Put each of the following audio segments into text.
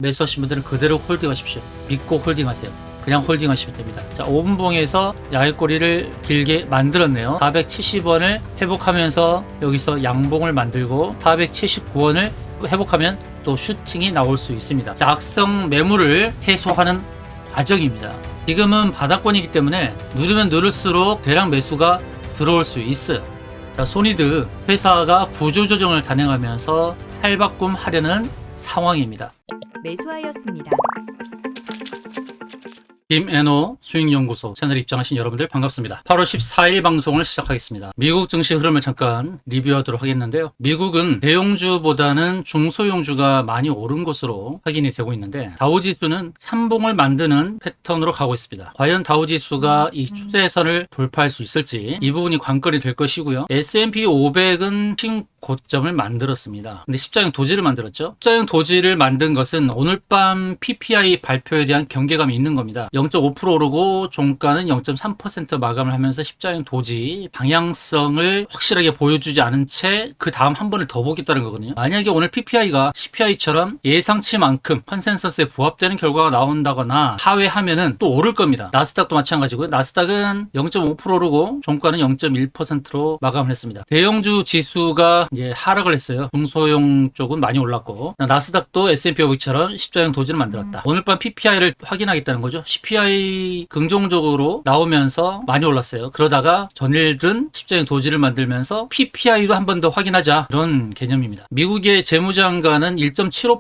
매수하신 분들은 그대로 홀딩하십시오. 믿고 홀딩하세요. 그냥 홀딩하시면 됩니다. 자, 5분봉에서 야외꼬리를 길게 만들었네요. 470원을 회복하면서 여기서 양봉을 만들고 479원을 회복하면 또 슈팅이 나올 수 있습니다. 자, 악성 매물을 해소하는 과정입니다. 지금은 바닥권이기 때문에 누르면 누를수록 대량 매수가 들어올 수 있어요. 자, 소니드 회사가 구조조정을 단행하면서 탈바꿈하려는 상황입니다. 매수하였습니다. 김앤호 수익연구소 채널에 입장하신 여러분들 반갑습니다. 8월 14일 방송을 시작하겠습니다. 미국 증시 흐름을 잠깐 리뷰하도록 하겠는데요. 미국은 대형주보다는 중소형주가 많이 오른 것으로 확인이 되고 있는데 다우지수는 삼봉을 만드는 패턴으로 가고 있습니다. 과연 다우지수가 이 추세선을 돌파할 수 있을지 이 부분이 관건이 될 것이고요. S&P 500은 고점을 만들었습니다. 근데 십자형 도지를 만들었죠. 십자형 도지를 만든 것은 오늘 밤 PPI 발표에 대한 경계감이 있는 겁니다. 0.5% 오르고 종가는 0.3% 마감을 하면서 십자형 도지 방향성을 확실하게 보여주지 않은 채 그 다음 한 번을 더 보겠다는 거거든요. 만약에 오늘 PPI가 CPI처럼 예상치만큼 컨센서스에 부합되는 결과가 나온다거나 하회하면은 또 오를 겁니다. 나스닥도 마찬가지고요. 나스닥은 0.5% 오르고 종가는 0.1%로 마감을 했습니다. 대형주 지수가 이제 하락을 했어요. 중소형 쪽은 많이 올랐고 나스닥도 S&P 500처럼 십자형 도지를 만들었다. 오늘 밤 PPI를 확인하겠다는 거죠. CPI 긍정적으로 나오면서 많이 올랐어요. 그러다가 전일은 십자형 도지를 만들면서 PPI도 한 번 더 확인하자 이런 개념입니다. 미국의 재무장관은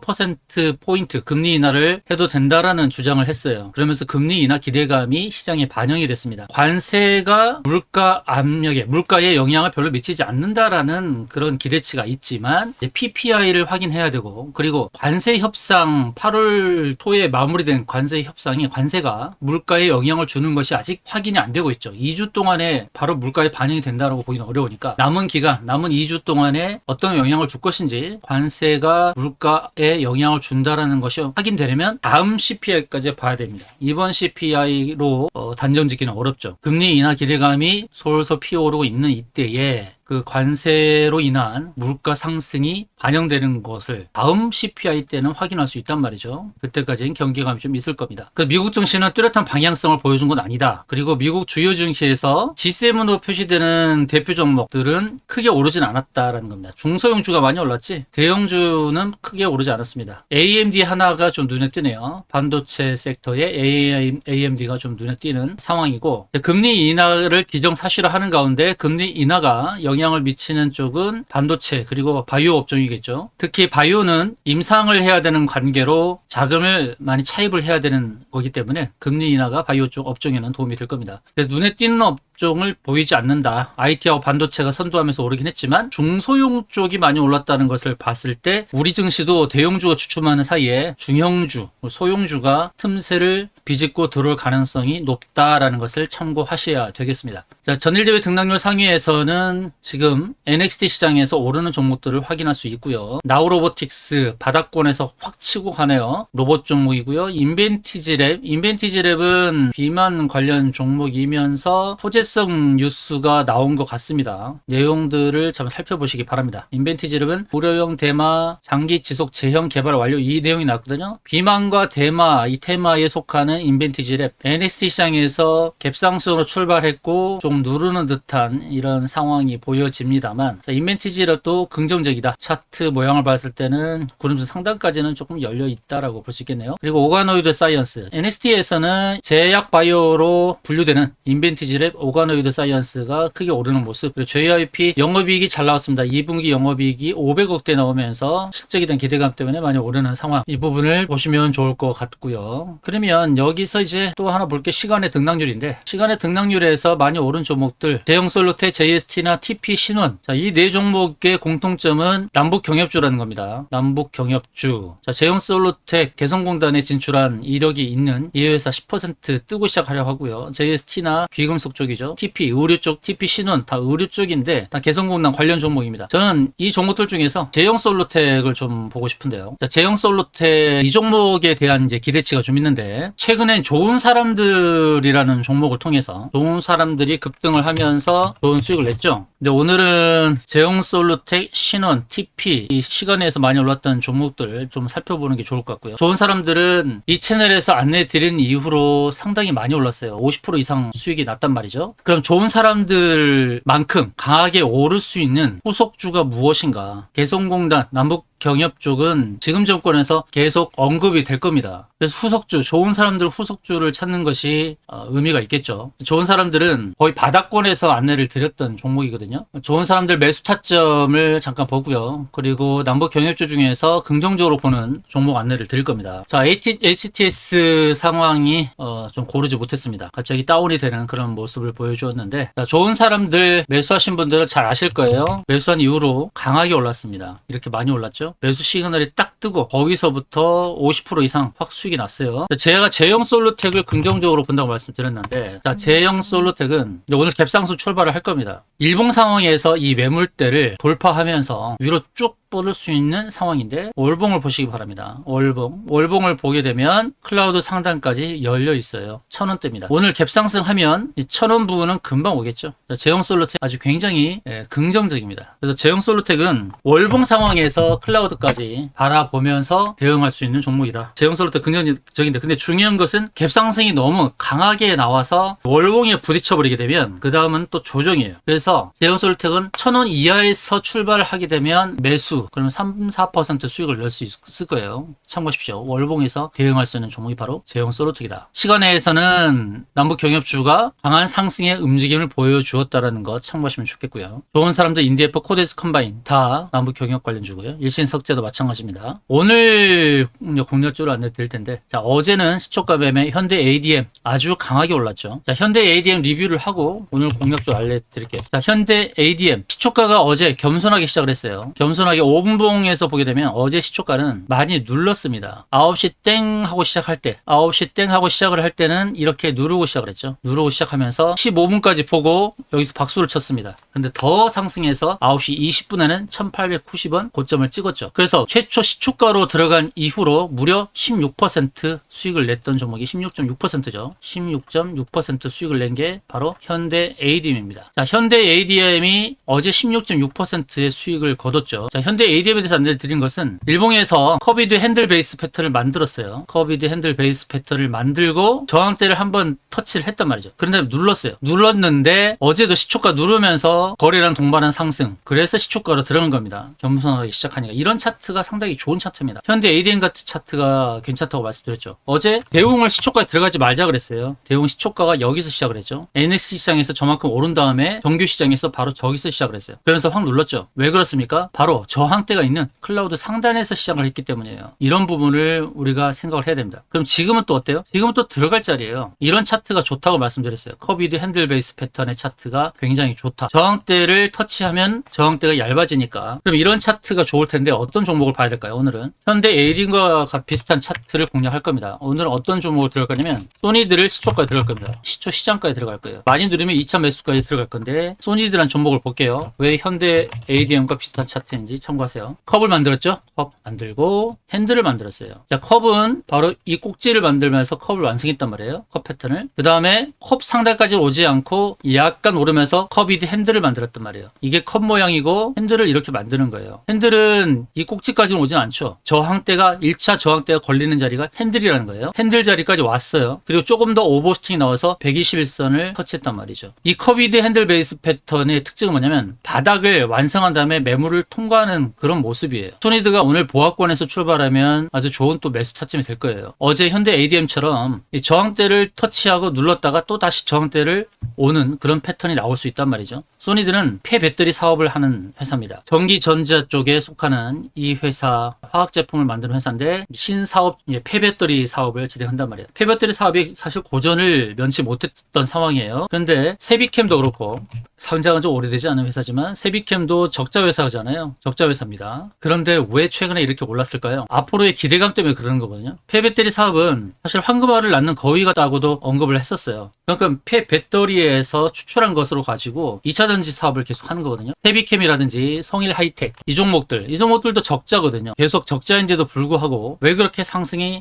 1.75%포인트 금리 인하를 해도 된다라는 주장을 했어요. 그러면서 금리 인하 기대감이 시장에 반영이 됐습니다. 관세가 물가 압력에 물가에 영향을 별로 미치지 않는다라는 그런 기대치가 있지만 PPI를 확인해야 되고 그리고 관세 협상 8월 초에 마무리된 관세 협상이 관세가 물가에 영향을 주는 것이 아직 확인이 안 되고 있죠. 2주 동안에 바로 물가에 반영이 된다고 보기는 어려우니까 남은 기간, 남은 2주 동안에 어떤 영향을 줄 것인지 관세가 물가에 영향을 준다라는 것이 확인되려면 다음 CPI까지 봐야 됩니다. 이번 CPI로 단정 짓기는 어렵죠. 금리 인하 기대감이 솔솔 피어오르고 있는 이때에 그 관세로 인한 물가 상승이 반영되는 것을 다음 CPI 때는 확인할 수 있단 말이죠. 그때까지는 경계감이 좀 있을 겁니다. 그 미국 증시는 뚜렷한 방향성을 보여준 건 아니다. 그리고 미국 주요 증시에서 G7으로 표시되는 대표 종목들은 크게 오르진 않았다라는 겁니다. 중소형주가 많이 올랐지 대형주는 크게 오르지 않았습니다. AMD 하나가 좀 눈에 띄네요. 반도체 섹터에 AMD가 좀 눈에 띄는 상황이고 금리 인하를 기정사실화하는 가운데 금리 인하가 영향을 미치는 쪽은 반도체 그리고 바이오 업종이겠죠. 특히 바이오는 임상을 해야 되는 관계로 자금을 많이 차입을 해야 되는 거기 때문에 금리 인하가 바이오 쪽 업종에는 도움이 될 겁니다. 그래서 눈에 띄는 업종을 보이지 않는다. IT하고 반도체가 선도하면서 오르긴 했지만 중소형 쪽이 많이 올랐다는 것을 봤을 때 우리 증시도 대형주가 주춤하는 사이에 중형주, 소형주가 틈새를 비집고 들어올 가능성이 높다라는 것을 참고하셔야 되겠습니다. 자, 전일대회 등락률 상위에서는 지금 NXT 시장에서 오르는 종목들을 확인할 수 있고요. 나우로보틱스 바닥권에서 확 치고 가네요. 로봇 종목이고요. 인벤티지랩은 비만 관련 종목이면서 호재성 뉴스가 나온 것 같습니다. 내용들을 좀 살펴보시기 바랍니다. 인벤티지랩은 고려형 대마 장기 지속 재형 개발 완료 이 내용이 나왔거든요. 비만과 대마 이 테마에 속하는 인벤티지랩 NXT 시장에서 갭상승으로 출발했고 좀 누르는 듯한 이런 상황이 보여집니다만 인벤티지랩도 긍정적이다. 차트 모양을 봤을 때는 구름선 상단까지는 조금 열려 있다라고 볼 수 있겠네요. 그리고 오가노이드 사이언스 NXT에서는 제약 바이오로 분류되는 인벤티지랩 오가노이드 사이언스가 크게 오르는 모습. 그리고 JYP 영업이익이 잘 나왔습니다. 2분기 영업이익이 500억대 나오면서 실적에 대한 기대감 때문에 많이 오르는 상황. 이 부분을 보시면 좋을 것 같고요. 그러면 여기서 이제 또 하나 볼 게 시간의 등락률인데 시간의 등락률에서 많이 오른 종목들 제형솔루텍, JST나 TP, 신원 이 네 종목의 공통점은 남북 경협주라는 겁니다. 남북 경협주. 자, 제형솔루텍 개성공단에 진출한 이력이 있는 이 회사 10% 뜨고 시작하려고 하고요. JST나 귀금속 쪽이죠. 있어요. TP, 의료 쪽, TP 신원 다 의료 쪽인데 다 개성공단 관련 종목입니다. 저는 이 종목들 중에서 제형 솔루텍을 좀 보고 싶은데요. 자, 제형 솔루텍 이 종목에 대한 이제 기대치가 좀 있는데 최근엔 좋은 사람들이라는 종목을 통해서 좋은 사람들이 급등을 하면서 좋은 수익을 냈죠. 근데 오늘은 제형 솔루텍, 신원, TP 이 시간에서 많이 올랐던 종목들 좀 살펴보는 게 좋을 것 같고요. 좋은 사람들은 이 채널에서 안내 드린 이후로 상당히 많이 올랐어요. 50% 이상 수익이 났단 말이죠. 그럼 좋은 사람들만큼 강하게 오를 수 있는 후속주가 무엇인가? 개성공단, 남북경협 쪽은 지금 정권에서 계속 언급이 될 겁니다. 그래서 후속주, 좋은 사람들 후속주를 찾는 것이 의미가 있겠죠. 좋은 사람들은 거의 바닥권에서 안내를 드렸던 종목이거든요. 좋은 사람들 매수 타점을 잠깐 보고요. 그리고 남북경협주 중에서 긍정적으로 보는 종목 안내를 드릴 겁니다. 자, HTS 상황이 좀 고르지 못했습니다. 갑자기 다운이 되는 그런 모습을 보여주었는데, 자, 좋은 사람들 매수하신 분들은 잘 아실 거예요. 매수한 이후로 강하게 올랐습니다. 이렇게 많이 올랐죠. 매수 시그널이 딱 뜨고 거기서부터 50% 이상 확 수익이 났어요. 제가 제형 솔루텍을 긍정적으로 본다고 말씀드렸는데, 자, 제형 솔루텍은 오늘 갭상승 출발을 할 겁니다. 일봉 상황에서 이 매물대를 돌파하면서 위로 쭉 뻗을 수 있는 상황인데 월봉을 보시기 바랍니다. 월봉을 보게 되면 클라우드 상단까지 열려 있어요. 1000원대입니다. 오늘 갭상승하면 이 1000원 부분은 금방 오겠죠. 제형 솔루텍 아주 굉장히 긍정적입니다. 그래서 제형 솔루텍은 월봉 상황에서 클라우드까지 바라보면서 대응할 수 있는 종목이다. 제형 솔루텍 긍정적인데 근데 중요한 것은 갭상승이 너무 강하게 나와서 월봉에 부딪혀버리게 되면 그 다음은 또 조정이에요. 그래서 제형 솔루텍은 1000원 이하에서 출발을 하게 되면 매수 그러면 3-4% 수익을 낼 수 있을 거예요. 참고하십시오. 월봉에서 대응할 수 있는 종목이 바로 제형 솔루텍이다. 시간에서는 남북경협주가 강한 상승의 움직임을 보여주었다는 것 참고하시면 좋겠고요. 좋은 사람들 인디에프, 코데스 컴바인 다 남북경협 관련주고요. 일신석재도 마찬가지입니다. 오늘 공략주를 안내 드릴 텐데, 자, 어제는 시초가 매매 현대 ADM 아주 강하게 올랐죠. 자, 현대 ADM 리뷰를 하고 오늘 공략주 알려 드릴게요. 자, 현대 ADM 시초가가 어제 겸손하게 시작을 했어요. 겸손하게 5분봉에서 보게 되면 어제 시초가는 많이 눌렀습니다. 9시 땡 하고 시작할 때 9시 땡 하고 시작을 할 때는 이렇게 누르고 시작을 했죠. 누르고 시작하면서 15분까지 보고 여기서 박수를 쳤습니다. 근데 더 상승해서 9시 20분에는 1890원 고점을 찍었죠. 그래서 최초 시초가로 들어간 이후로 무려 16% 수익을 냈던 종목이 16.6%죠. 16.6% 수익을 낸 게 바로 현대 ADM입니다. 자, 현대 ADM이 어제 16.6%의 수익을 거뒀죠. 자, 현대 ADM에 대해서 안내를 드린 것은 일봉에서 커비드 핸들 베이스 패턴을 만들었어요. 커비드 핸들 베이스 패턴을 만들고 저항대를 한번 터치를 했단 말이죠. 그런 다음에 눌렀어요. 눌렀는데 어제도 시초가 누르면서 거래량 동반한 상승. 그래서 시초가로 들어간 겁니다. 겸손하게 시작하니까. 이런 차트가 상당히 좋은 차트입니다. 현대 ADM 같은 차트가 괜찮다고 말씀드렸죠. 어제 대웅을 시초가에 들어가지 말자 그랬어요. 대웅 시초가가 여기서 시작을 했죠. NX 시장에서 저만큼 오른 다음에 정규 시장에서 바로 저기서 시작을 했어요. 그러면서 확 눌렀죠. 왜 그렇습니까? 바로 저항대가 있는 클라우드 상단에서 시작을 했기 때문이에요. 이런 부분을 우리가 생각을 해야 됩니다. 그럼 지금은 또 어때요? 지금은 또 들어갈 자리예요. 이런 차트가 좋다고 말씀드렸어요. 커비드 핸들 베이스 패턴의 차트가 굉장히 좋다. 저항대를 터치하면 저항대가 얇아지니까. 그럼 이런 차트가 좋을 텐데 어떤 종목을 봐야 될까요? 오늘은 현대 에이링과 비슷한 차트를 공략할 겁니다. 오늘은 어떤 종목을 들어갈 거냐면 소니드를 시초까지 들어갈 겁니다. 시초 시장까지 들어갈 거예요. 많이 누르면 2차 매수까지 들어갈 건데 소니드란 종목을 볼게요. 왜 현대 ADM과 비슷한 차트인지 참고하세요. 컵을 만들었죠? 컵 만들고 핸들을 만들었어요. 자, 컵은 바로 이 꼭지를 만들면서 컵을 완성했단 말이에요. 컵 패턴을. 그 다음에 컵 상단까지 오지 않고 약간 오르면서 컵이드 핸들을 만들었단 말이에요. 이게 컵 모양이고 핸들을 이렇게 만드는 거예요. 핸들은 이 꼭지까지는 오진 않죠. 저항대가 1차 저항대가 걸리는 자리가 핸들이라는 거예요. 핸들 자리까지 왔어요. 그리고 조금 더 오버스팅이 나와서 121선을 터치했단 말이죠. 이 컵이드 핸들 베이스 패턴의 특징은 뭐냐면 바닥을 완성한 다음에 매물을 통과하는 그런 모습이에요. 소니드가 오늘 보합권에서 출발하면 아주 좋은 또 매수 타점이 될 거예요. 어제 현대 ADM처럼 이 저항대를 터치하고 눌렀다가 또 다시 저항대를 오는 그런 패턴이 나올 수 있단 말이죠. 소니드는 폐배터리 사업을 하는 회사입니다. 전기전자 쪽에 속하는 보시면 이 회사 화학 제품을 만드는 회사인데 신사업 폐배터리 사업을 진행한단 말이에요. 폐배터리 사업이 사실 고전을 면치 못했던 상황이에요. 그런데 세비캠도 그렇고 상장은 좀 오래되지 않은 회사지만 세비캠도 적자 회사잖아요. 적자 회사입니다. 그런데 왜 최근에 이렇게 올랐을까요? 앞으로의 기대감 때문에 그러는 거거든요. 폐배터리 사업은 사실 황금알을 낳는 거위가다고도 언급을 했었어요. 그러니까 폐배터리에서 추출한 것으로 가지고 2차전지 사업을 계속 하는 거거든요. 세비캠이라든지 성일 하이텍 이 종목들도 적자거든요. 계속 적자인데도 불구하고 왜 그렇게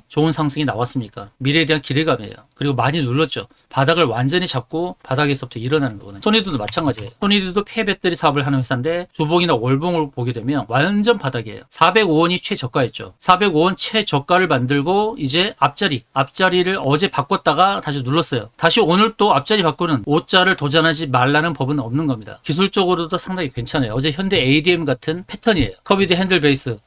좋은 상승이 나왔습니까? 미래에 대한 기대감이에요. 그리고 많이 눌렀죠. 바닥을 완전히 잡고 바닥에서부터 일어나는 거거든요. 소니드도 마찬가지예요. 소니드도 폐배터리 사업을 하는 회사인데 주봉이나 월봉을 보게 되면 완전 바닥이에요. 405원이 최저가였죠. 405원 최저가를 만들고 이제 앞자리를 어제 바꿨다가 다시 눌렀어요. 다시 오늘 또 앞자리 바꾸는 5자를 도전하지 말라는 법은 없는 겁니다. 기술적으로도 상당히 괜찮아요. 어제 현대 ADM 같은 패턴이에요. 커비드 핸들 베이스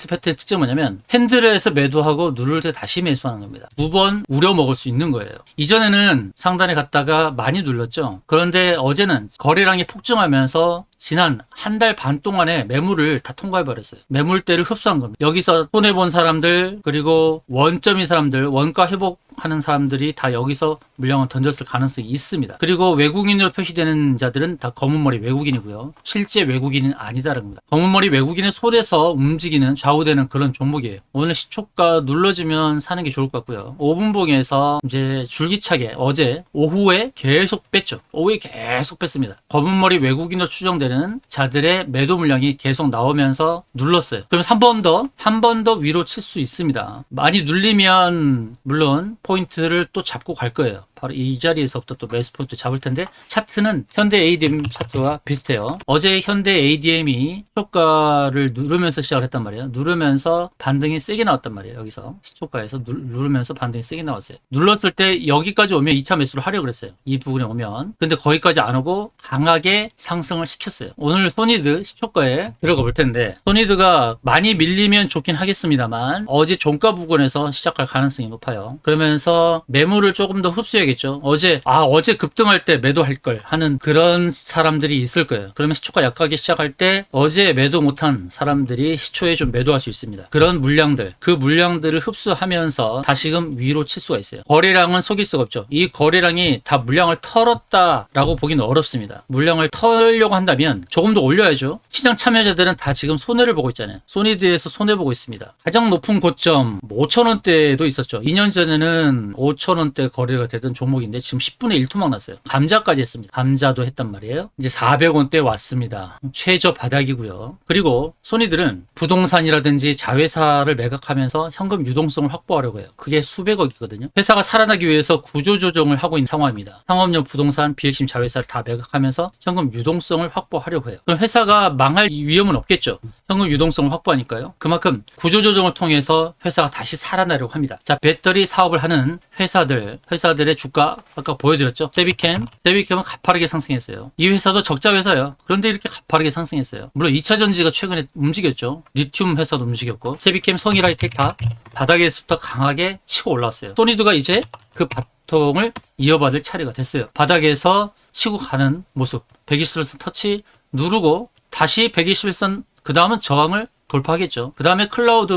패턴의 특징은 뭐냐면 핸들에서 매도하고 누를 때 다시 매수하는 겁니다. 2번 우려 먹을 수 있는 거예요. 이전에는 상단에 갔다가 많이 눌렀죠. 그런데 어제는 거래량이 폭증하면서 지난 한 달 반 동안에 매물을 다 통과해버렸어요. 매물대를 흡수한 겁니다. 여기서 손해본 사람들 그리고 원점인 사람들 원가 회복하는 사람들이 다 여기서 물량을 던졌을 가능성이 있습니다. 그리고 외국인으로 표시되는 자들은 다 검은머리 외국인이고요. 실제 외국인은 아니다라는 겁니다. 검은머리 외국인의 손에서 움직이는 좌우되는 그런 종목이에요. 오늘 시초가 눌러주면 사는 게 좋을 것 같고요. 5분봉에서 이제 줄기차게 어제 오후에 계속 뺐죠. 오후에 계속 뺐습니다. 검은머리 외국인으로 추정되는 자들의 매도 물량이 계속 나오면서 눌렀어요. 그럼 한 번 더 위로 칠 수 있습니다. 많이 눌리면 물론 포인트를 또 잡고 갈 거예요. 바로 이 자리에서부터 또 매수 포인트 잡을 텐데 차트는 현대 ADM 차트와 비슷해요. 어제 현대 ADM이 시초가를 누르면서 시작을 했단 말이에요. 누르면서 반등이 세게 나왔단 말이에요. 여기서 시초가에서 누르면서 반등이 세게 나왔어요. 눌렀을 때 여기까지 오면 2차 매수를 하려고 그랬어요. 이 부분에 오면. 근데 거기까지 안 오고 강하게 상승을 시켰어요. 오늘 소니드 시초가에 들어가 볼 텐데 소니드가 많이 밀리면 좋긴 하겠습니다만 어제 종가 부근에서 시작할 가능성이 높아요. 그러면서 매물을 조금 더 흡수해야겠죠. 어제 급등할 때 매도할 걸 하는 그런 사람들이 있을 거예요. 그러면 시초가 약하게 시작할 때 어제 매도 못한 사람들이 시초에 좀 매도할 수 있습니다. 그런 그 물량들을 흡수하면서 다시금 위로 칠 수가 있어요. 거래량은 속일 수가 없죠. 이 거래량이 다 물량을 털었다라고 보기는 어렵습니다. 물량을 털려고 한다면 조금 더 올려야죠. 시장 참여자들은 다 지금 손해를 보고 있잖아요. 소니드에서 손해보고 있습니다. 가장 높은 고점 5,000원대도 있었죠. 2년 전에는 5,000원대 거래가 되던 종목인데 지금 10분의 1 토막 났어요. 감자까지 했습니다. 감자도 했단 말이에요. 이제 400원대 왔습니다. 최저 바닥이고요. 그리고 소니들은 부동산이라든지 자회사를 매각하면서 현금 유동성을 확보하려고 해요. 그게 수백억이거든요. 회사가 살아나기 위해서 구조조정을 하고 있는 상황입니다. 상업용 부동산, 비핵심 자회사를 다 매각하면서 현금 유동성을 확보하려고 해요. 그럼 회사가 망할 위험은 없겠죠. 현금 유동성을 확보하니까요. 그만큼 구조조정을 통해서 회사가 다시 살아나려고 합니다. 자, 배터리 사업을 하는 회사들의 주가 아까 보여드렸죠. 세비캠은 가파르게 상승했어요. 이 회사도 적자 회사예요. 그런데 이렇게 가파르게 상승했어요. 물론 2차전지가 최근에 움직였죠. 리튬 회사도 움직였고 세비캠, 성일하이텍 다 바닥에서부터 강하게 치고 올라왔어요. 소니드가 이제 그 바통을 이어받을 차례가 됐어요. 바닥에서 치고 가는 모습. 121선 터치 누르고 다시 121선 그 다음은 저항을 돌파하겠죠. 그 다음에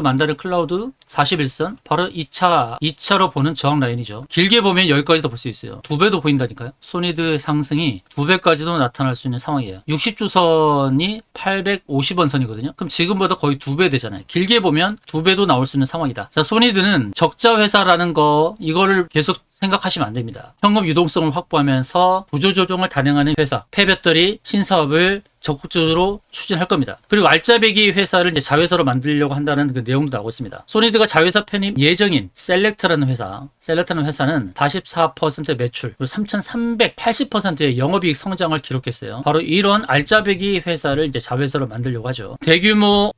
만다른 클라우드 41선 바로 2차로 보는 저항 라인이죠. 길게 보면 여기까지도 볼 수 있어요. 2배도 보인다니까요. 소니드 상승이 2배까지도 나타날 수 있는 상황이에요. 60주선이 850원 선이거든요. 그럼 지금보다 거의 2배 되잖아요. 길게 보면 2배도 나올 수 있는 상황이다. 자, 소니드는 적자 회사라는 거 이거를 계속 생각하시면 안 됩니다. 현금 유동성을 확보하면서 구조조정을 단행하는 회사, 폐배터리 신사업을 적극적으로 추진할 겁니다. 그리고 알짜배기 회사를 이제 자회사로 만들려고 한다는 그 내용도 나오고 있습니다. 소니드가 자회사 편입 예정인 셀렉트라는 회사는 44% 매출, 그리고 3,380%의 영업이익 성장을 기록했어요. 바로 이런 알짜배기 회사를 이제 자회사로 만들려고 하죠. 대규모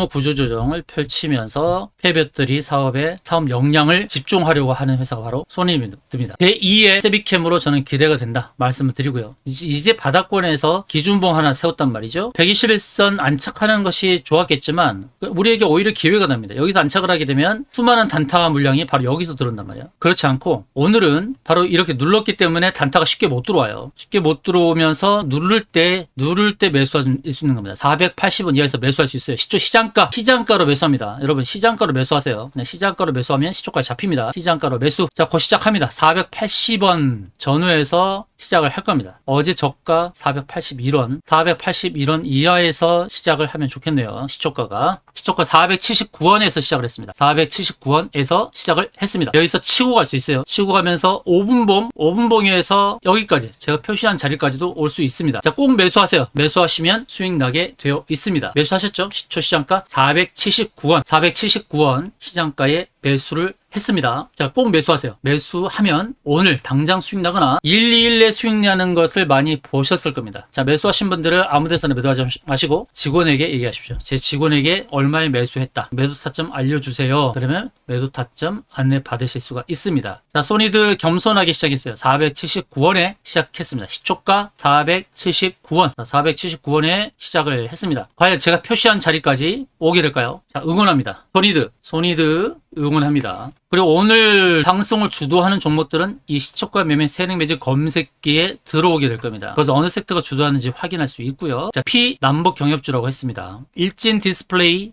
구조조정을 펼치면서 폐배터리 사업에 사업 역량을 집중하려고 하는 회사가 바로 소니드입니다. 제2의 세비캠으로 저는 기대가 된다 말씀을 드리고요. 이제 바닥권에서 기준봉 하나 세웠단 말이죠. 121선 안착하는 것이 좋았겠지만 우리에게 오히려 기회가 납니다. 여기서 안착을 하게 되면 수많은 단타 물량 물량이 바로 여기서 들어온단 말이에요. 그렇지 않고 오늘은 바로 이렇게 눌렀기 때문에 단타가 쉽게 못 들어와요. 쉽게 못 들어오면서 누를 때 매수할 수 있는 겁니다. 480원 이하에서 매수할 수 있어요. 시장가로 매수합니다. 여러분 시장가로 매수하세요. 그냥 시장가로 매수하면 시초까지 잡힙니다. 시장가로 매수. 자, 곧 시작합니다. 480원 전후에서 시작을 할 겁니다. 어제 저가 481원 이하에서 시작을 하면 좋겠네요. 시초가 479원에서 시작을 했습니다. 479원에서 시작을 했습니다. 여기서 치고 갈 수 있어요. 치고 가면서 5분봉에서 여기까지 제가 표시한 자리까지도 올 수 있습니다. 자, 꼭 매수하세요. 매수하시면 수익 나게 되어 있습니다. 매수하셨죠? 시초 시장가 479원 시장가에 매수를 했습니다. 자, 꼭 매수하세요. 매수하면 오늘 당장 수익 나거나 121에 수익 나는 것을 많이 보셨을 겁니다. 자, 매수하신 분들은 아무 데서나 매도하지 마시고 직원에게 얘기하십시오. 제 직원에게 얼마에 매수했다. 매도 타점 알려주세요. 그러면 매도 타점 안내 받으실 수가 있습니다. 자, 소니드 겸손하게 시작했어요. 479원에 시작했습니다. 시초가 479원. 479원에 시작을 했습니다. 과연 제가 표시한 자리까지 오게 될까요? 자, 응원합니다. 소니드 응원합니다. 그리고 오늘 상승을 주도하는 종목들은 이 시초가 매매 세력 매직 검색기에 들어오게 될 겁니다. 그래서 어느 섹터가 주도하는지 확인할 수 있고요. 자, P 남북 경협주라고 했습니다. 일진 디스플레이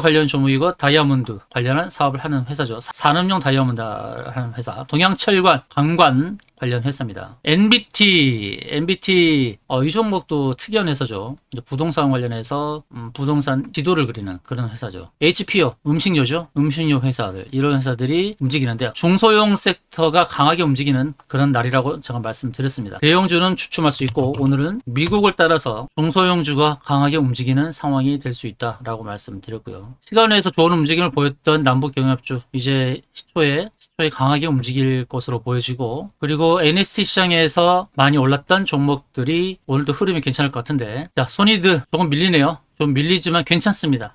관련 종목이고 다이아몬드 관련한 사업을 하는 회사죠. 산업용 다이아몬드 하는 회사. 동양철관, 관관 관련 회사입니다. NBT 이 종목도 특이한 회사죠. 이제 부동산 관련해서 부동산 지도를 그리는 그런 회사죠. HPO 음식료죠. 음식료 회사들 이런 회사들이 움직이는데요. 중소형 섹터가 강하게 움직이는 그런 날이라고 제가 말씀드렸습니다. 대형주는 주춤할 수 있고 오늘은 미국을 따라서 중소형주가 강하게 움직이는 상황이 될 수 있다라고 말씀드렸고요. 시간에서 좋은 움직임을 보였던 남북경협주 이제 시초에 강하게 움직일 것으로 보여지고 그리고 NST 시장에서 많이 올랐던 종목들이 오늘도 흐름이 괜찮을 것 같은데 자, 소니드 조금 밀리네요. 좀 밀리지만 괜찮습니다.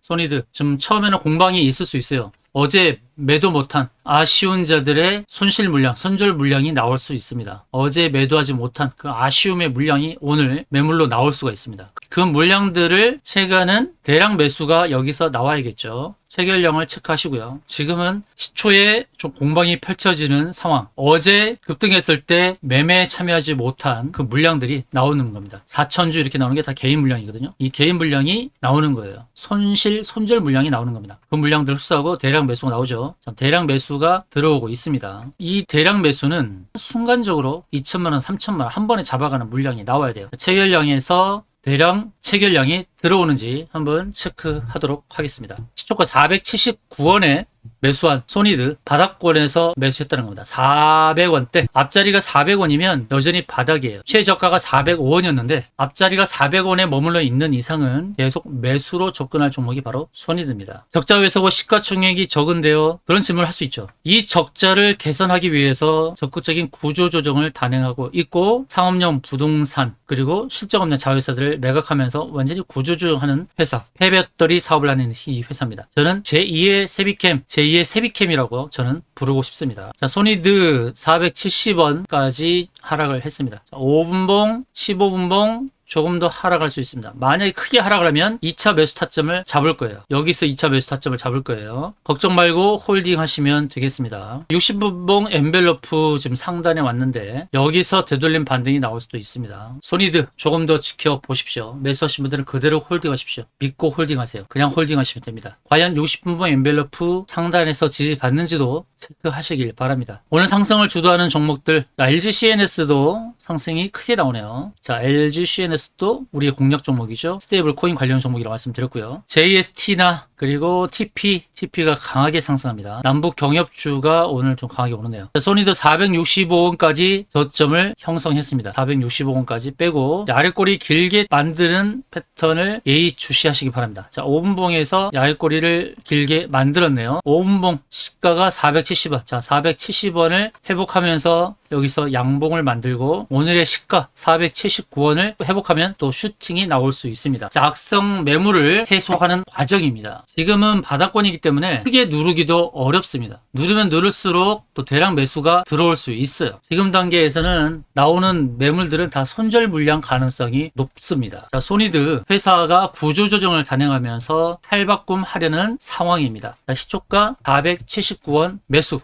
소니드 좀 처음에는 공방이 있을 수 있어요. 어제 매도 못한 아쉬운 자들의 손실 물량, 손절 물량이 나올 수 있습니다. 어제 매도하지 못한 그 아쉬움의 물량이 오늘 매물로 나올 수가 있습니다. 그 물량들을 체가는 대량 매수가 여기서 나와야겠죠. 체결량을 체크하시고요. 지금은 시초에 좀 공방이 펼쳐지는 상황. 어제 급등했을 때 매매에 참여하지 못한 그 물량들이 나오는 겁니다. 4천주 이렇게 나오는 게 다 개인 물량이거든요. 이 개인 물량이 나오는 거예요. 손절 물량이 나오는 겁니다. 그 물량들 흡수하고 대량 매수가 나오죠. 대량 매수가 들어오고 있습니다. 이 대량 매수는 순간적으로 2천만 원, 3천만 원 한 번에 잡아가는 물량이 나와야 돼요. 체결량에서 대량 체결량이 들어오는지 한번 체크하도록 하겠습니다. 시초가 479원에 매수한 소니드 바닥권에서 매수했다는 겁니다. 400원대 앞자리가 400원이면 여전히 바닥이에요. 최저가가 405원이었는데 앞자리가 400원에 머물러 있는 이상은 계속 매수로 접근할 종목이 바로 소니드입니다. 적자 왜소고 시가총액이 적은데요. 그런 질문을 할 수 있죠. 이 적자를 개선하기 위해서 적극적인 구조조정을 단행하고 있고 상업용 부동산 그리고 실적 없는 자회사들을 매각하면서 완전히 구조조정하는 회사 폐배터리 사업을 하는 이 회사입니다. 저는 제2의 세비캠이라고 저는 부르고 싶습니다. 자, 소니드 470원까지 하락을 했습니다. 자, 5분봉, 15분봉 조금 더 하락할 수 있습니다. 만약에 크게 하락을 하면 2차 매수 타점을 잡을 거예요. 여기서 2차 매수 타점을 잡을 거예요. 걱정 말고 홀딩 하시면 되겠습니다. 60분봉 엔벨로프 지금 상단에 왔는데 여기서 되돌림 반등이 나올 수도 있습니다. 소니드 조금 더 지켜보십시오. 매수하신 분들은 그대로 홀딩하십시오. 믿고 홀딩하세요. 그냥 홀딩하시면 됩니다. 과연 60분봉 엔벨로프 상단에서 지지받는지도 체크하시길 바랍니다. 오늘 상승을 주도하는 종목들 LG CNS도 상승이 크게 나오네요. 자, LG CNS도 우리의 공략 종목이죠. 스테이블 코인 관련 종목이라고 말씀드렸고요. JST나 그리고 TP가 강하게 상승합니다. 남북 경협주가 오늘 좀 강하게 오르네요. 소니도 465원까지 저점을 형성했습니다. 465원까지 빼고 아랫꼬리 길게 만드는 패턴을 예의주시하시기 바랍니다. 자, 5분봉에서 아랫꼬리를 길게 만들었네요. 5분봉 시가가 470원. 자, 470원을 회복하면서 여기서 양봉을 만들고 오늘의 시가 479원을 회복하면 또 슈팅이 나올 수 있습니다. 자, 악성 매물을 해소하는 과정입니다. 지금은 바닥권이기 때문에 크게 누르기도 어렵습니다. 누르면 누를수록 또 대량 매수가 들어올 수 있어요. 지금 단계에서는 나오는 매물들은 다 손절 물량 가능성이 높습니다. 자, 소니드 회사가 구조조정을 단행하면서 탈바꿈하려는 상황입니다. 자, 시초가 479원 매수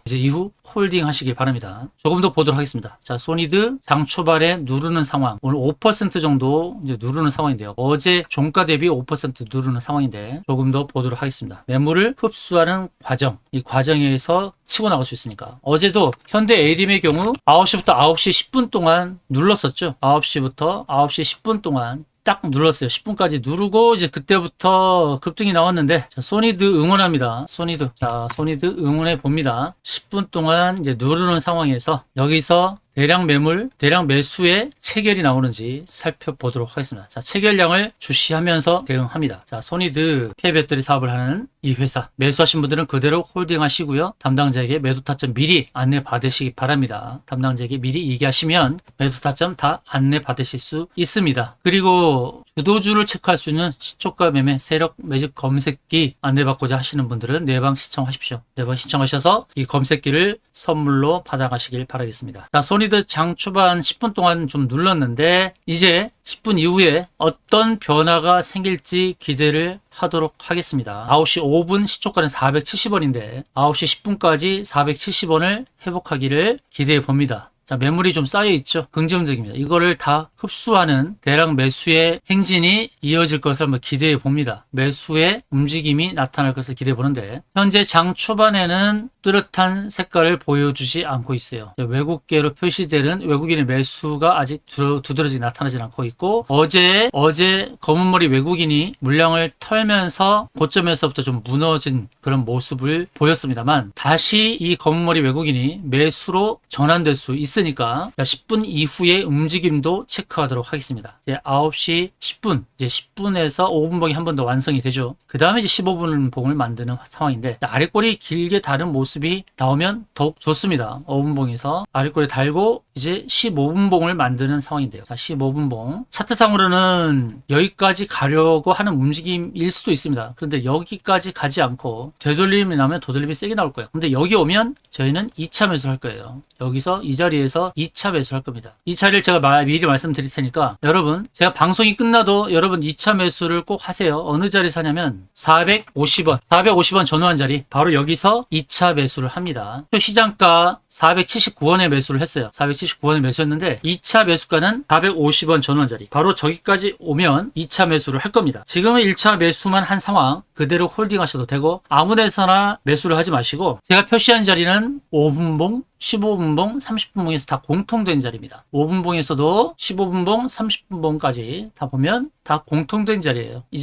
이제 이후 홀딩 하시길 바랍니다. 조금 더 보도록 하겠습니다. 자, 소니드 장 초반에 누르는 상황. 오늘 5% 정도 이제 누르는 상황인데요. 어제 종가 대비 5% 누르는 상황인데 조금 더 보도록 하겠습니다. 매물을 흡수하는 과정. 이 과정에서 치고 나갈 수 있으니까. 어제도 현대 에이림의 경우 9시부터 9시 10분 동안 눌렀었죠. 9시부터 9시 10분 동안 딱 눌렀어요. 10분까지 누르고 이제 그때부터 급등이 나왔는데 자, 소니드 응원합니다. 소니드. 자, 소니드 응원해 봅니다. 10분 동안 이제 누르는 상황에서 여기서 대량 매물, 대량 매수의 체결이 나오는지 살펴보도록 하겠습니다. 자, 체결량을 주시하면서 대응합니다. 자, 소니드 폐배터리 사업을 하는 이 회사. 매수하신 분들은 그대로 홀딩 하시고요. 담당자에게 매도 타점 미리 안내 받으시기 바랍니다. 담당자에게 미리 얘기하시면 매도 타점 다 안내 받으실 수 있습니다. 그리고 주도주를 체크할 수 있는 시초가 매매 세력 매집 검색기 안내받고자 하시는 분들은 내방 시청하십시오. 내방 시청하셔서 이 검색기를 선물로 받아가시길 바라겠습니다. 자, 소니드 장 초반 10분 동안 좀 눌렀는데 이제 10분 이후에 어떤 변화가 생길지 기대를 하도록 하겠습니다. 9시 5분 시초가는 470원인데 9시 10분까지 470원을 회복하기를 기대해 봅니다. 자, 매물이 좀 쌓여있죠. 긍정적입니다. 이거를 다 흡수하는 대량 매수의 행진이 이어질 것을 한번 기대해 봅니다. 매수의 움직임이 나타날 것을 기대해 보는데 현재 장 초반에는 뚜렷한 색깔을 보여주지 않고 있어요. 외국계로 표시되는 외국인의 매수가 아직 두드러지게 나타나지 않고 있고 어제 검은머리 외국인이 물량을 털면서 고점에서부터 좀 무너진 그런 모습을 보였습니다만 다시 이 검은머리 외국인이 매수로 전환될 수 있으니까 10분 이후의 움직임도 체크하도록 하겠습니다. 이제 9시 10분, 이제 10분에서 5분봉이 한 번 더 완성이 되죠. 그 다음에 이제 15분 봉을 만드는 상황인데 아랫골이 길게 다른 모습이 나오면 더욱 좋습니다. 5분봉에서 아랫골에 달고 이제 15분봉을 만드는 상황인데요. 자, 15분봉. 차트상으로는 여기까지 가려고 하는 움직임일 수도 있습니다. 그런데 여기까지 가지 않고 되돌림이 나면 되돌림이 세게 나올 거예요. 근데 여기 오면 저희는 2차 매수를 할 거예요. 여기서 이 자리에서 2차 매수를 할 겁니다. 이 자리를 제가 미리 말씀드릴 테니까 여러분 제가 방송이 끝나도 여러분 2차 매수를 꼭 하세요. 어느 자리 사냐면 450원 전후한 자리 바로 여기서 2차 매수를 합니다. 시장가 479원에 매수를 했어요. 479원에 매수했는데 2차 매수가는 450원 전후한 자리 바로 저기까지 오면 2차 매수를 할 겁니다. 지금은 1차 매수만 한 상황 그대로 홀딩 하셔도 되고 아무 데서나 매수를 하지 마시고 제가 표시한 자리는 5분봉 15분봉, 30분봉에서 다 공통된 자리입니다. 5분봉에서도 15분봉, 30분봉까지 다 보면 다 공통된 자리예요. 이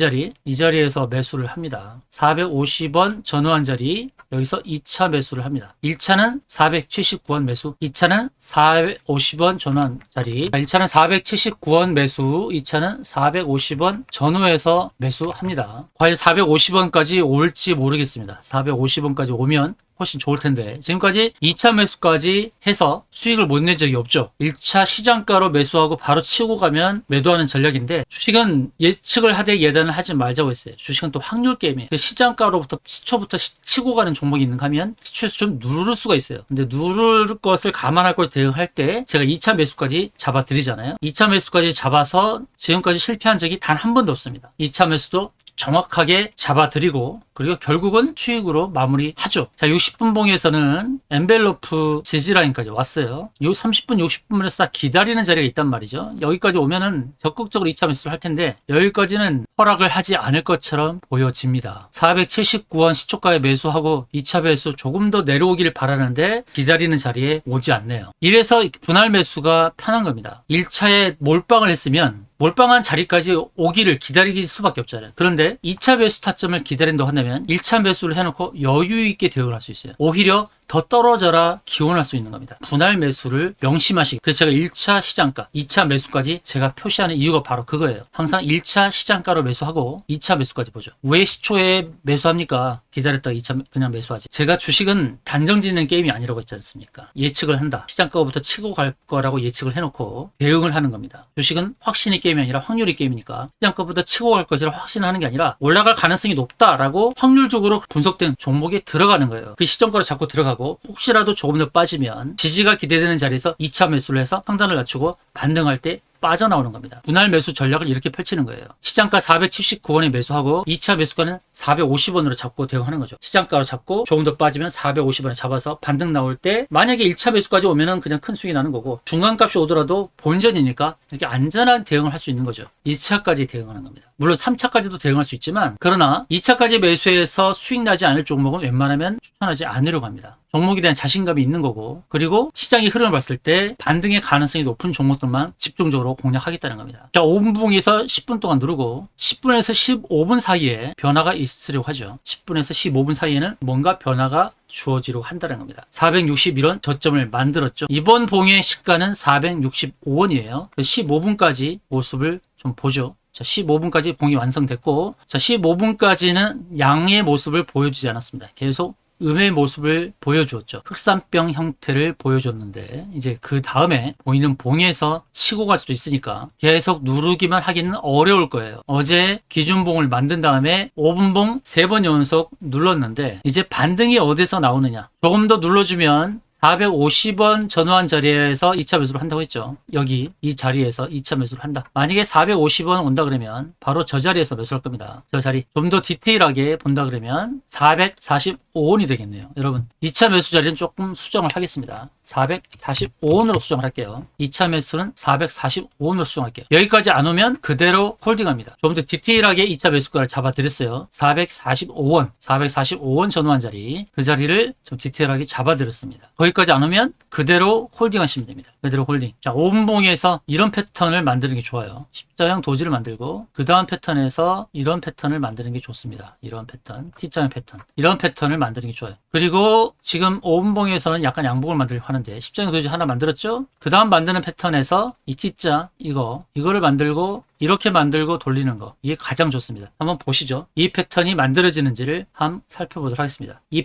자리에서 매수를 합니다. 450원 전후한 자리 여기서 2차 매수를 합니다. 1차는 479원 매수, 2차는 450원 전후한 자리 1차는 479원 매수, 2차는 450원 전후에서 매수합니다. 과연 450원까지 올지 모르겠습니다. 450원까지 오면 훨씬 좋을 텐데 지금까지 2차 매수까지 해서 수익을 못 낸 적이 없죠. 1차 시장가로 매수하고 바로 치고 가면 매도하는 전략인데 주식은 예측을 하되 예단을 하지 말자고 했어요. 주식은 또 확률 게임이에요. 시장가로부터 시초부터 치고 가는 종목이 있는가 하면 시초에서 좀 누를 수가 있어요. 근데 누를 것을 감안할 걸 대응할 때 제가 2차 매수까지 잡아 드리잖아요. 2차 매수까지 잡아서 지금까지 실패한 적이 단 한 번도 없습니다. 2차 매수도 정확하게 잡아드리고 그리고 결국은 수익으로 마무리하죠. 자, 60분봉에서는 엔벨로프 지지라인까지 왔어요. 요 30분, 60분에서 다 기다리는 자리가 있단 말이죠. 여기까지 오면은 적극적으로 2차 매수를 할 텐데 여기까지는 허락을 하지 않을 것처럼 보여집니다. 479원 시초가에 매수하고 2차 매수 조금 더 내려오기를 바라는데 기다리는 자리에 오지 않네요. 이래서 분할 매수가 편한 겁니다. 1차에 몰빵을 했으면 몰빵한 자리까지 오기를 기다릴 수밖에 없잖아요. 그런데 2차 매수 타점을 기다린다고 한다면 1차 매수를 해놓고 여유 있게 대응을 할 수 있어요. 오히려 더 떨어져라 기원할 수 있는 겁니다. 분할 매수를 명심하시기. 그래서 제가 1차 시장가, 2차 매수까지 제가 표시하는 이유가 바로 그거예요. 항상 1차 시장가로 매수하고 2차 매수까지 보죠. 왜 시초에 매수합니까? 기다렸다가 2차 그냥 매수하지. 제가 주식은 단정 짓는 게임이 아니라고 했지 않습니까? 예측을 한다. 시장가부터 치고 갈 거라고 예측을 해놓고 대응을 하는 겁니다. 주식은 확신의 게임이 아니라 확률의 게임이니까 시장가부터 치고 갈 것이라 확신하는 게 아니라 올라갈 가능성이 높다라고 확률적으로 분석된 종목에 들어가는 거예요. 그 시점가로 잡고 들어가고 혹시라도 조금 더 빠지면 지지가 기대되는 자리에서 2차 매수를 해서 상단을 낮추고 반등할 때 빠져나오는 겁니다. 분할 매수 전략을 이렇게 펼치는 거예요. 시장가 479원에 매수하고 2차 매수가는 450원으로 잡고 대응하는 거죠. 시장가로 잡고 조금 더 빠지면 450원에 잡아서 반등 나올 때 만약에 1차 매수까지 오면은 그냥 큰 수익이 나는 거고 중간값이 오더라도 본전이니까 이렇게 안전한 대응을 할 수 있는 거죠. 2차까지 대응하는 겁니다. 물론 3차까지도 대응할 수 있지만 그러나 2차까지 매수해서 수익 나지 않을 종목은 웬만하면 추천하지 않으려고 합니다. 종목에 대한 자신감이 있는 거고 그리고 시장의 흐름을 봤을 때 반등의 가능성이 높은 종목들만 집중적으로 공략하겠다는 겁니다. 자, 5분 봉에서 10분 동안 누르고 10분에서 15분 사이에 변화가 있으려고 하죠. 10분에서 15분 사이에는 뭔가 변화가 주어지려고 한다는 겁니다. 461원 저점을 만들었죠. 이번 봉의 시가는 465원이에요. 15분까지 모습을 좀 보죠. 자, 15분까지 봉이 완성됐고 자, 15분까지는 양의 모습을 보여주지 않았습니다. 계속 음의 모습을 보여주었죠. 흑산병 형태를 보여줬는데 이제 그 다음에 보이는 봉에서 치고 갈 수도 있으니까 계속 누르기만 하기는 어려울 거예요. 어제 기준봉을 만든 다음에 5분봉 3번 연속 눌렀는데 이제 반등이 어디서 나오느냐. 조금 더 눌러주면 450원 전후한 자리에서 2차 매수를 한다고 했죠. 여기 이 자리에서 2차 매수를 한다. 만약에 450원 온다 그러면 바로 저 자리에서 매수할 겁니다. 저 자리 좀 더 디테일하게 본다 그러면 445원이 되겠네요. 여러분 2차 매수 자리는 조금 수정을 하겠습니다. 445원으로 수정을 할게요. 2차 매수는 445원으로 수정할게요. 여기까지 안 오면 그대로 홀딩합니다. 좀 더 디테일하게 2차 매수가를 잡아드렸어요. 445원 전후한 자리 그 자리를 좀 디테일하게 잡아드렸습니다. 거기까지 안 오면 그대로 홀딩 하시면 됩니다. 그대로 홀딩. 자, 5분봉에서 이런 패턴을 만드는 게 좋아요. 십자형 도지를 만들고 그 다음 패턴에서 이런 패턴을 만드는 게 좋습니다. 이런 패턴, T자형 패턴. 이런 패턴을 만드는 게 좋아요. 그리고 지금 5분봉에서는 약간 양봉을 만들려고 하는데 십자형 도지 하나 만들었죠? 그 다음 만드는 패턴에서 이 T자 이거를 만들고 이렇게 만들고 돌리는 거 이게 가장 좋습니다. 한번 보시죠. 이 패턴이 만들어지는지를 한번 살펴보도록 하겠습니다. 이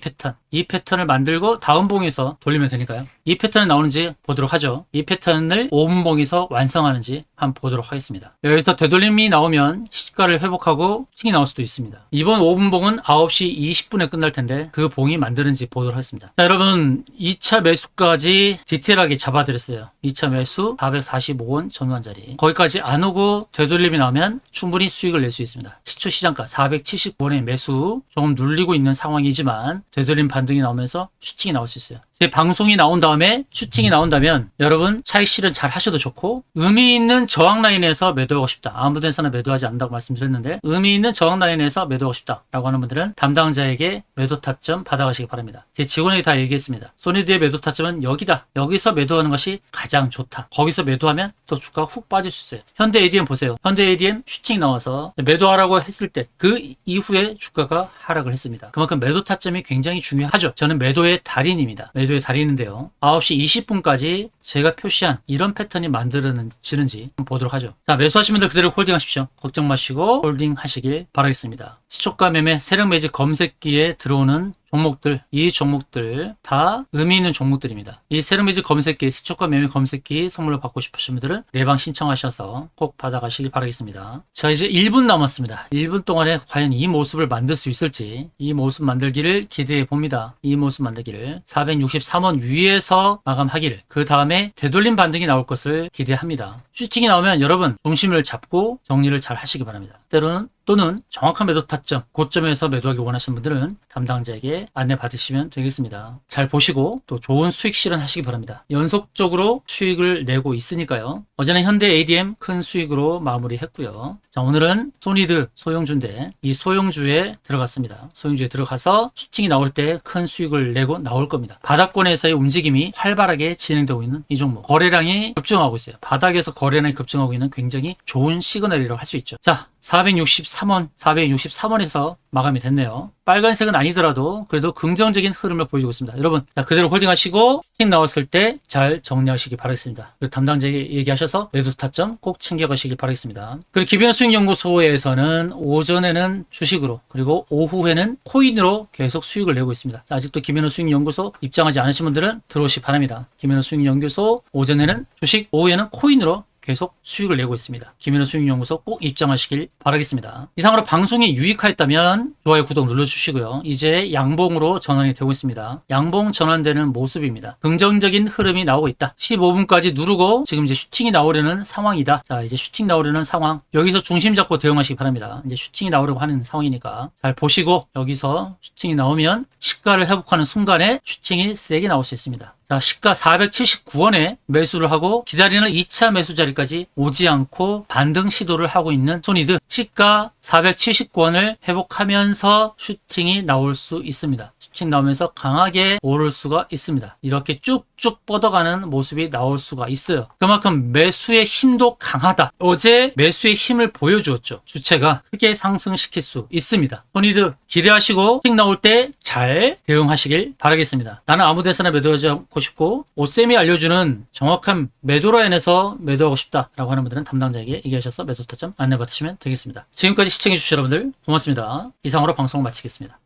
패턴을 만들고 다음 봉에서 돌리면 되니까요. 이 패턴이 나오는지 보도록 하죠. 이 패턴을 5분 봉에서 완성하는지 한번 보도록 하겠습니다. 여기서 되돌림이 나오면 시가를 회복하고 층이 나올 수도 있습니다. 이번 5분 봉은 9시 20분에 끝날 텐데 그 봉이 만드는지 보도록 하겠습니다. 자, 여러분 2차 매수까지 디테일하게 잡아드렸어요. 2차 매수 445원 전후한 자리 거기까지 안 오고 되돌림이 나오면 충분히 수익을 낼 수 있습니다. 시초 시장가 479원의 매수 조금 눌리고 있는 상황이지만 되돌림 반등이 나오면서 슈팅이 나올 수 있어요. 제 방송이 나온 다음에 슈팅이 나온다면 여러분 차익 실현 잘 하셔도 좋고 의미 있는 저항 라인에서 매도하고 싶다. 아무 데서나 매도하지 않는다고 말씀드렸는데 의미 있는 저항 라인에서 매도하고 싶다라고 하는 분들은 담당자에게 매도 타점 받아가시기 바랍니다. 제 직원에게 다 얘기했습니다. 소니드의 매도 타점은 여기다. 여기서 매도하는 것이 가장 좋다. 거기서 매도하면 또 주가가 훅 빠질 수 있어요. 현대 ADM 보세요. 현대 ADM 슈팅 나와서 매도하라고 했을 때 그 이후에 주가가 하락을 했습니다. 그만큼 매도 타점이 굉장히 중요하죠. 저는 매도의 달인입니다. 매도의 달인인데요. 9시 20분까지 제가 표시한 이런 패턴이 만들어지는지 보도록 하죠. 자, 매수하신 분들 그대로 홀딩 하십시오. 걱정 마시고 홀딩 하시길 바라겠습니다. 시초가 매매 세력 매직 검색기에 들어오는 종목들, 이 종목들 다 의미 있는 종목들입니다. 이 세력 매직 검색기, 시초가 매매 검색기 선물로 받고 싶으신 분들은 내방 신청하셔서 꼭 받아가시길 바라겠습니다. 자, 이제 1분 남았습니다. 1분 동안에 과연 이 모습을 만들 수 있을지 이 모습 만들기를 기대해 봅니다. 이 모습 만들기를 463원 위에서 마감하기를 그 다음에 되돌림 반등이 나올 것을 기대합니다. 슈팅이 나오면 여러분 중심을 잡고 정리를 잘 하시기 바랍니다. 때로는 또는 정확한 매도 타점, 고점에서 매도하기 원하시는 분들은 담당자에게 안내 받으시면 되겠습니다. 잘 보시고 또 좋은 수익 실현하시기 바랍니다. 연속적으로 수익을 내고 있으니까요. 어제는 현대 ADM 큰 수익으로 마무리했고요. 자, 오늘은 소니드 소형주인데 이 소형주에 들어갔습니다. 소형주에 들어가서 슈팅이 나올 때 큰 수익을 내고 나올 겁니다. 바닥권에서의 움직임이 활발하게 진행되고 있는 이 종목. 거래량이 급증하고 있어요. 바닥에서 거래량이 급증하고 있는 굉장히 좋은 시그널이라고 할 수 있죠. 자, 463원, 463원에서 마감이 됐네요. 빨간색은 아니더라도 그래도 긍정적인 흐름을 보여주고 있습니다. 여러분, 자, 그대로 홀딩하시고 슈팅 나왔을 때 잘 정리하시기 바라겠습니다. 그리고 담당자에게 얘기하셔서 매도 타점 꼭 챙겨가시길 바라겠습니다. 그리고 김현우 수익연구소에서는 오전에는 주식으로 그리고 오후에는 코인으로 계속 수익을 내고 있습니다. 자, 아직도 김현우 수익연구소 입장하지 않으신 분들은 들어오시기 바랍니다. 김현우 수익연구소 오전에는 주식, 오후에는 코인으로 계속 수익을 내고 있습니다. 김현우 수익연구소 꼭 입장하시길 바라겠습니다. 이상으로 방송이 유익하였다면 좋아요, 구독 눌러주시고요. 이제 양봉으로 전환이 되고 있습니다. 양봉 전환되는 모습입니다. 긍정적인 흐름이 나오고 있다. 15분까지 누르고 지금 이제 슈팅이 나오려는 상황이다. 자, 이제 슈팅 나오려는 상황. 여기서 중심 잡고 대응하시기 바랍니다. 이제 슈팅이 나오려고 하는 상황이니까 잘 보시고 여기서 슈팅이 나오면 시가를 회복하는 순간에 슈팅이 세게 나올 수 있습니다. 자, 시가 479원에 매수를 하고 기다리는 2차 매수 자리까지 오지 않고 반등 시도를 하고 있는 소니드, 시가 479원을 회복하면서 슈팅이 나올 수 있습니다. 슈팅 나오면서 강하게 오를 수가 있습니다. 이렇게 쭉쭉 뻗어가는 모습이 나올 수가 있어요. 그만큼 매수의 힘도 강하다. 어제 매수의 힘을 보여주었죠. 주체가 크게 상승시킬 수 있습니다. 소니드 기대하시고 슈팅 나올 때 잘 대응하시길 바라겠습니다. 나는 아무 데서나 매도하지 않고 싶고 오쌤이 알려주는 정확한 매도 라인에서 매도하고 싶다라고 하는 분들은 담당자에게 얘기하셔서 매도 타점 안내받으시면 되겠습니다. 지금까지 시청해주신 여러분들 고맙습니다. 이상으로 방송을 마치겠습니다.